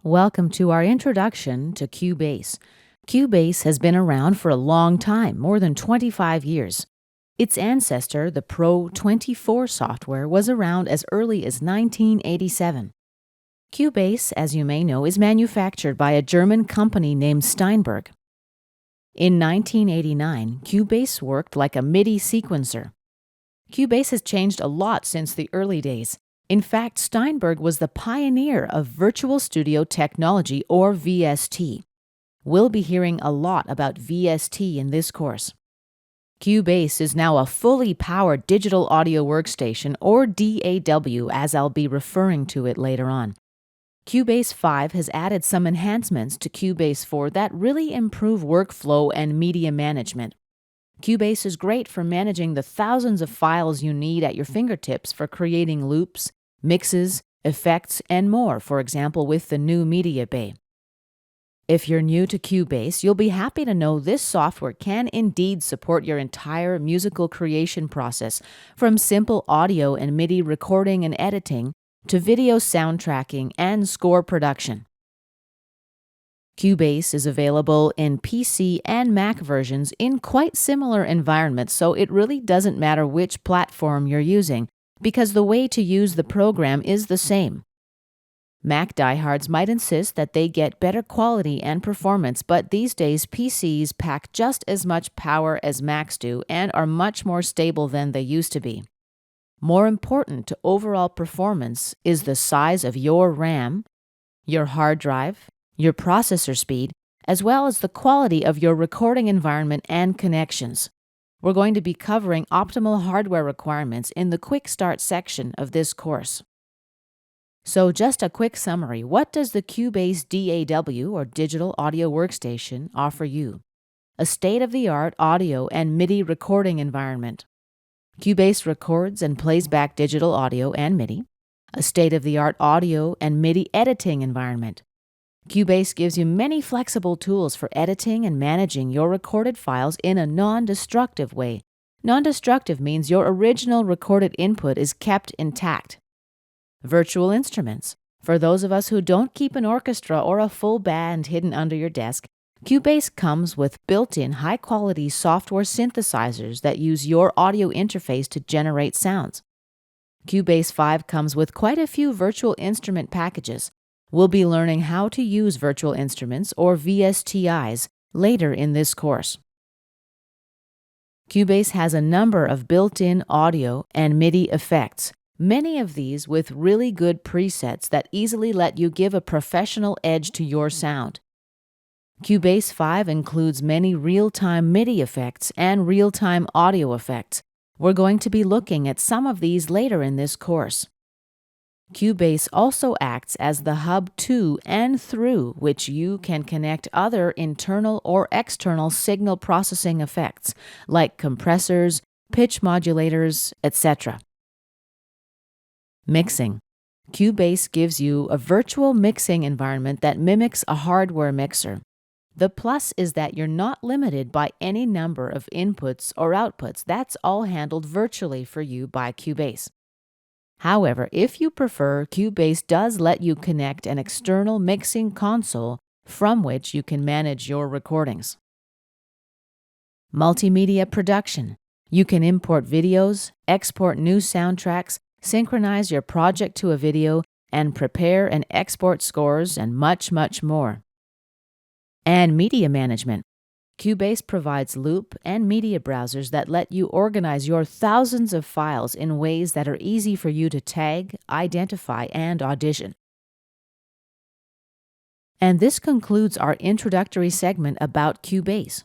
Welcome to our introduction to Cubase. Cubase has been around for a long time, more than 25 years. Its ancestor, the Pro 24 software, was around as early as 1987. Cubase, as you may know, is manufactured by a German company named Steinberg. In 1989, Cubase worked like a MIDI sequencer. Cubase has changed a lot since the early days. In fact, Steinberg was the pioneer of virtual studio technology, or VST. We'll be hearing a lot about VST in this course. Cubase is now a fully powered digital audio workstation, or DAW, as I'll be referring to it later on. Cubase 5 has added some enhancements to Cubase 4 that really improve workflow and media management. Cubase is great for managing the thousands of files you need at your fingertips for creating loops, mixes, effects, and more, for example, with the new Media Bay. If you're new to Cubase, you'll be happy to know this software can indeed support your entire musical creation process, from simple audio and MIDI recording and editing to video soundtracking and score production. Cubase is available in PC and Mac versions in quite similar environments, so it really doesn't matter which platform you're using, because the way to use the program is the same. Mac diehards might insist that they get better quality and performance, but these days PCs pack just as much power as Macs do and are much more stable than they used to be. More important to overall performance is the size of your RAM, your hard drive, your processor speed, as well as the quality of your recording environment and connections. We're going to be covering optimal hardware requirements in the Quick Start section of this course. So just a quick summary, what does the Cubase DAW, or Digital Audio Workstation, offer you? A state-of-the-art audio and MIDI recording environment. Cubase records and plays back digital audio and MIDI. A state-of-the-art audio and MIDI editing environment. Cubase gives you many flexible tools for editing and managing your recorded files in a non-destructive way. Non-destructive means your original recorded input is kept intact. Virtual instruments. For those of us who don't keep an orchestra or a full band hidden under your desk, Cubase comes with built-in high-quality software synthesizers that use your audio interface to generate sounds. Cubase 5 comes with quite a few virtual instrument packages. We'll be learning how to use virtual instruments, or VSTIs, later in this course. Cubase has a number of built-in audio and MIDI effects, many of these with really good presets that easily let you give a professional edge to your sound. Cubase 5 includes many real-time MIDI effects and real-time audio effects. We're going to be looking at some of these later in this course. Cubase also acts as the hub to and through which you can connect other internal or external signal processing effects, like compressors, pitch modulators, etc. Mixing. Cubase gives you a virtual mixing environment that mimics a hardware mixer. The plus is that you're not limited by any number of inputs or outputs. That's all handled virtually for you by Cubase. However, if you prefer, Cubase does let you connect an external mixing console from which you can manage your recordings. Multimedia production. You can import videos, export new soundtracks, synchronize your project to a video, and prepare and export scores, and much, much more. And media management. Cubase provides loop and media browsers that let you organize your thousands of files in ways that are easy for you to tag, identify, and audition. And this concludes our introductory segment about Cubase.